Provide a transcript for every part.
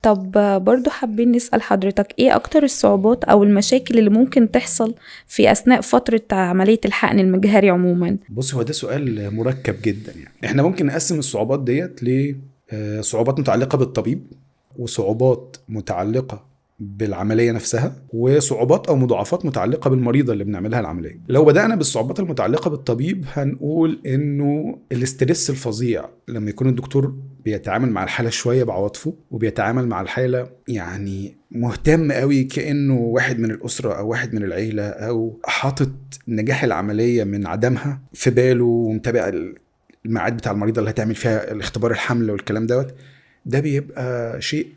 طب برضو حابين نسأل حضرتك ايه اكتر الصعوبات او المشاكل اللي ممكن تحصل في اثناء فترة عملية الحقن المجهري عموما؟ بص، هو ده سؤال مركب جدا. يعني احنا ممكن نقسم الصعوبات ديت لصعوبات متعلقة بالطبيب، وصعوبات متعلقة بالعملية نفسها، وصعوبات أو مضاعفات متعلقة بالمريضة اللي بنعملها العملية. لو بدأنا بالصعوبات المتعلقة بالطبيب، هنقول إنه الاسترس الفظيع لما يكون الدكتور بيتعامل مع الحالة شوية بعواطفه، وبيتعامل مع الحالة يعني مهتم قوي كأنه واحد من الأسرة أو واحد من العيلة، أو حاطط نجاح العملية من عدمها في باله، ومتابع الميعاد بتاع المريضة اللي هتعمل فيها الاختبار الحمل والكلام دوت. ده بيبقى شيء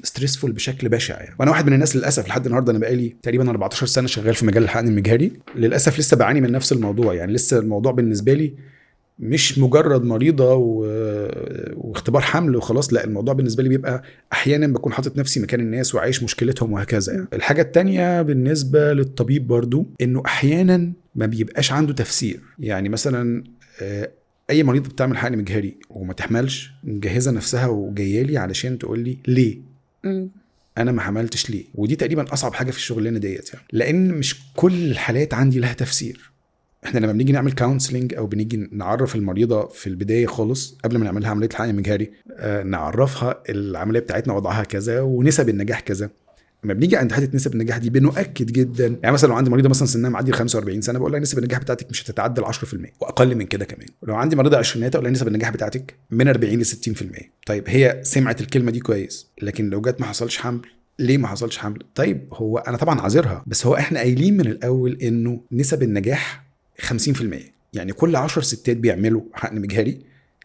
ستريسفول بشكل بشع يعني. وانا واحد من الناس للاسف لحد النهارده، انا بقالي تقريبا 14 سنه شغال في مجال الحقن المجهري، للاسف لسه بعاني من نفس الموضوع. يعني لسه الموضوع بالنسبه لي مش مجرد مريضه واختبار حمل وخلاص، لا، الموضوع بالنسبه لي بيبقى احيانا بكون حاطط نفسي مكان الناس وعايش مشكلتهم وهكذا يعني. الحاجه التانية بالنسبه للطبيب برضو، انه احيانا ما بيبقاش عنده تفسير. يعني مثلا اي مريض بتعمل حقن مجهري وما تحملش، مجهزه نفسها وجايه لي علشان تقول لي ليه انا ما حملتش ليه. ودي تقريبا اصعب حاجه في الشغلانه ديت يعني، لان مش كل الحالات عندي لها تفسير. احنا لما بنيجي نعمل كونسلنج او بنيجي نعرف المريضه في البدايه خالص قبل ما نعملها عمليه الحقن المجهري، نعرفها العمليه بتاعتنا وضعها كذا ونسب النجاح كذا. لما بنيجي عند حته نسب النجاح دي بنؤكد جدا. يعني مثلا لو عندي مريضه مثلا سنها معدي 45 سنه، بقول لها نسب النجاح بتاعتك مش هتتعدى ال 10% واقل من كده كمان. ولو عندي مريضه عشرينات، اقول لها نسب النجاح بتاعتك من 40 ل 60%. طيب هي سمعت الكلمه دي كويس، لكن لو جت ما حصلش حمل، ليه ما حصلش حمل؟ طيب هو انا طبعا عذرها، بس هو احنا قايلين من الاول انه نسب النجاح 50%. يعني كل 10 ستات بيعملوا حقن مجهري،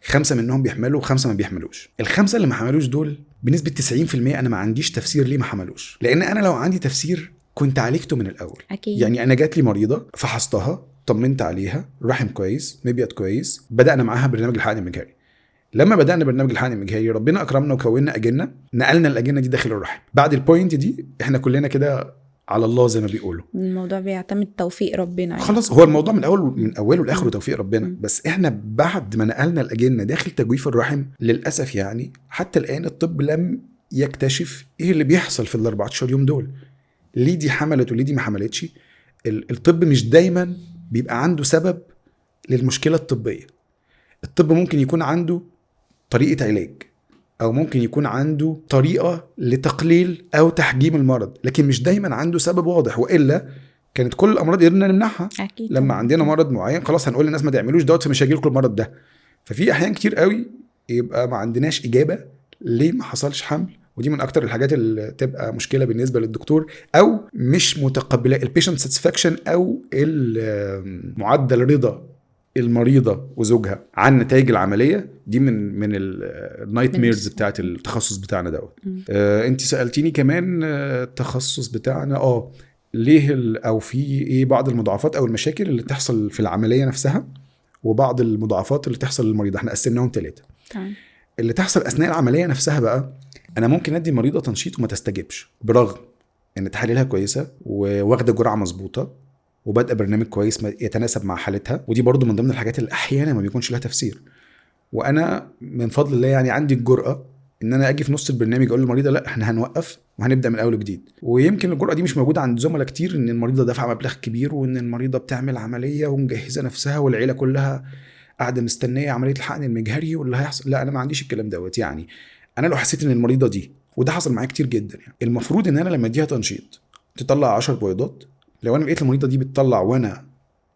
5 منهم بيحملوا و5 ما بيحملوش. ال5 اللي ما حملوش دول بنسبة 90% أنا ما عنديش تفسير ليه ما حملوش، لأن أنا لو عندي تفسير كنت عالجته من الأول. أكيد. يعني أنا جات لي مريضة، فحصتها، طمنت عليها، رحم كويس، مبيض كويس، بدأنا معاها برنامج الحقن المجهري. لما بدأنا برنامج الحقن المجهري، ربنا أكرمنا وكونا أجنة، نقلنا الأجنة دي داخل الرحم. بعد البوينت دي إحنا كلنا كده على الله زي ما بيقولوا. الموضوع بيعتمد توفيق ربنا يعني. خلاص، هو الموضوع من اوله لاخره توفيق ربنا. بس احنا بعد ما نقلنا الاجنه داخل تجويف الرحم، للاسف يعني حتى الان الطب لم يكتشف ايه اللي بيحصل في ال 14 يوم دول. ليه دي حملت وليه دي ما حملتش؟ الطب مش دايما بيبقى عنده سبب للمشكله الطبيه. الطب ممكن يكون عنده طريقه علاج، او ممكن يكون عنده طريقه لتقليل او تحجيم المرض، لكن مش دايما عنده سبب واضح. والا كانت كل الامراض قدرنا نمنعها. أكيد. لما عندنا مرض معين خلاص هنقول للناس ما تعملوش دوت، فمش هيجيلكم المرض ده. ففي احيان كتير قوي يبقى ما عندناش اجابه ليه ما حصلش حمل، ودي من اكتر الحاجات اللي تبقى مشكله بالنسبه للدكتور، او مش متقبله البيشنت ساتسفاكشن، او معدل رضا المريضه وزوجها عن نتائج العمليه دي. من النايت ميرز بتاعت التخصص بتاعنا دوت. انت سالتيني كمان التخصص بتاعنا ليه او في ايه بعض المضاعفات او المشاكل اللي تحصل في العمليه نفسها، وبعض المضاعفات اللي تحصل للمريض. احنا قسمناهم 3. اللي تحصل اثناء العمليه نفسها بقى، انا ممكن ادي المريضه تنشيط وما تستجبش، برغم ان تحاليلها كويسه وواخده جرعه مظبوطه وبدأ برنامج كويس يتناسب مع حالتها. ودي برضو من ضمن الحاجات اللي احيانا ما بيكونش لها تفسير. وانا من فضل الله يعني عندي الجرأة ان انا اجي في نص البرنامج اقول للمريضه لا، احنا هنوقف وهنبدا من اول وجديد. ويمكن الجرأة دي مش موجوده عند زملاء كتير، ان المريضه دافعه مبلغ كبير، وان المريضه بتعمل عمليه ومجهزه نفسها، والعيله كلها قاعده مستنيه عمليه الحقن المجهري واللي هيحصل. لا، انا ما عنديش الكلام دوت. يعني انا لو حسيت ان المريضه دي، وده حصل معايا كتير جدا، يعني المفروض ان انا لما اديها تنشيط تطلع 10 بيضات، لو انا لقيت المريضه دي بتطلع وانا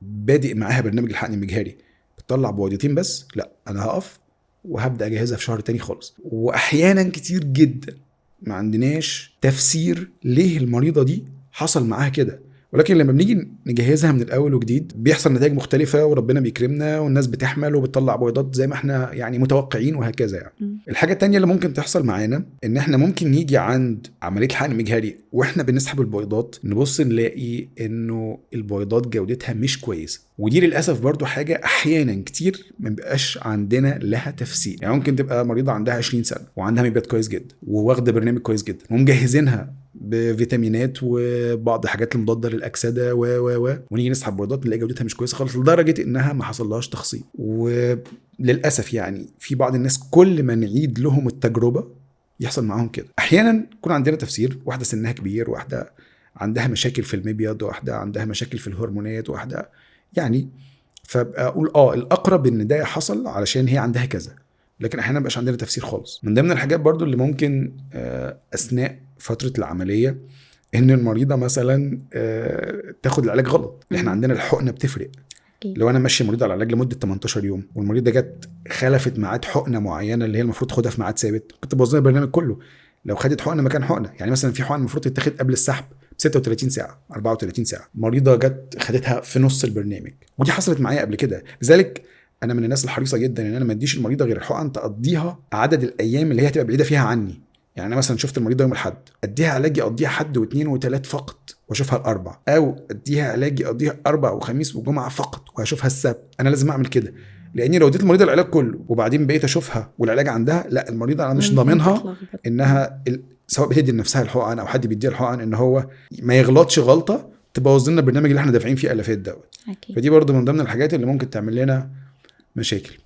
بادئ معاها برنامج الحقن المجهري بتطلع بويضتين بس، لا، انا هقف وهبدا اجهزها في شهر تاني خالص. واحيانا كتير جدا ما عندناش تفسير ليه المريضه دي حصل معاها كده، ولكن لما بنيجي نجهزها من الاول وجديد بيحصل نتائج مختلفه، وربنا بيكرمنا والناس بتحمل وبتطلع بيضات زي ما احنا يعني متوقعين وهكذا يعني. الحاجه التانية اللي ممكن تحصل معانا ان احنا ممكن نيجي عند عمليه الحقن المجهري واحنا بنسحب البيضات نبص نلاقي انه البيضات جودتها مش كويسه. ودي للاسف برضو حاجه احيانا كتير ما بيبقاش عندنا لها تفسير. يعني ممكن تبقى مريضه عندها 20 سنه وعندها مبيض كويس جدا وواخده برنامج كويس جدا ومجهزينها بفيتامينات وبعض حاجات المضاده للاكسده ونيجي نسحب بيضات نلاقي جودتها مش كويسه خالص، لدرجه انها ما حصلهاش تخصيب. وللاسف يعني في بعض الناس كل ما نعيد لهم التجربه يحصل معاهم كده. احيانا يكون عندنا تفسير، واحده سنها كبير، واحده عندها مشاكل في المبيض، واحده عندها مشاكل في الهرمونات، واحده يعني، فابقى اقول الاقرب ان ده حصل علشان هي عندها كذا. لكن احيانا مبقاش عندنا تفسير خالص. من ضمن الحاجات برضو اللي ممكن اثناء فتره العمليه ان المريضه مثلا تاخد العلاج غلط. احنا عندنا الحقنه بتفرق. لو انا ماشي مريض على العلاج لمده 18 يوم والمريضه جت خلفت ميعاد حقنه معينه اللي هي المفروض تاخدها في ميعاد ثابت، كنت بوظنا البرنامج كله. لو خدت حقنه مكان حقنه، يعني مثلا في حقن المفروض تتاخد قبل السحب 36 ساعه 34 ساعه، مريضه جت خدتها في نص البرنامج، ودي حصلت معايا قبل كده. لذلك انا من الناس الحريصه جدا ان انا ما اديش المريضه غير الحقن تقضيها عدد الايام اللي هي هتبقى بعيده فيها عني. يعني انا مثلا شفت المريضه يوم الاحد، اديها علاج يقضيها حد واثنين وثلاث فقط واشوفها الاربع، او اديها علاج يقضيها اربع وخميس وجمعه فقط واشوفها السبت. انا لازم اعمل كده، لاني لو اديت المريضه العلاج كله وبعدين بقيت اشوفها والعلاج عندها، لا المريضه انا مش ضامنها انها سواء بتدي لنفسها الحقن او حد بيديها الحقن ان هو ما يغلطش غلطه تبوظ لنا البرنامج اللي احنا دافعين فيه الافات دوت. فدي برضو من ضمن الحاجات اللي ممكن تعمل لنا مشاكل.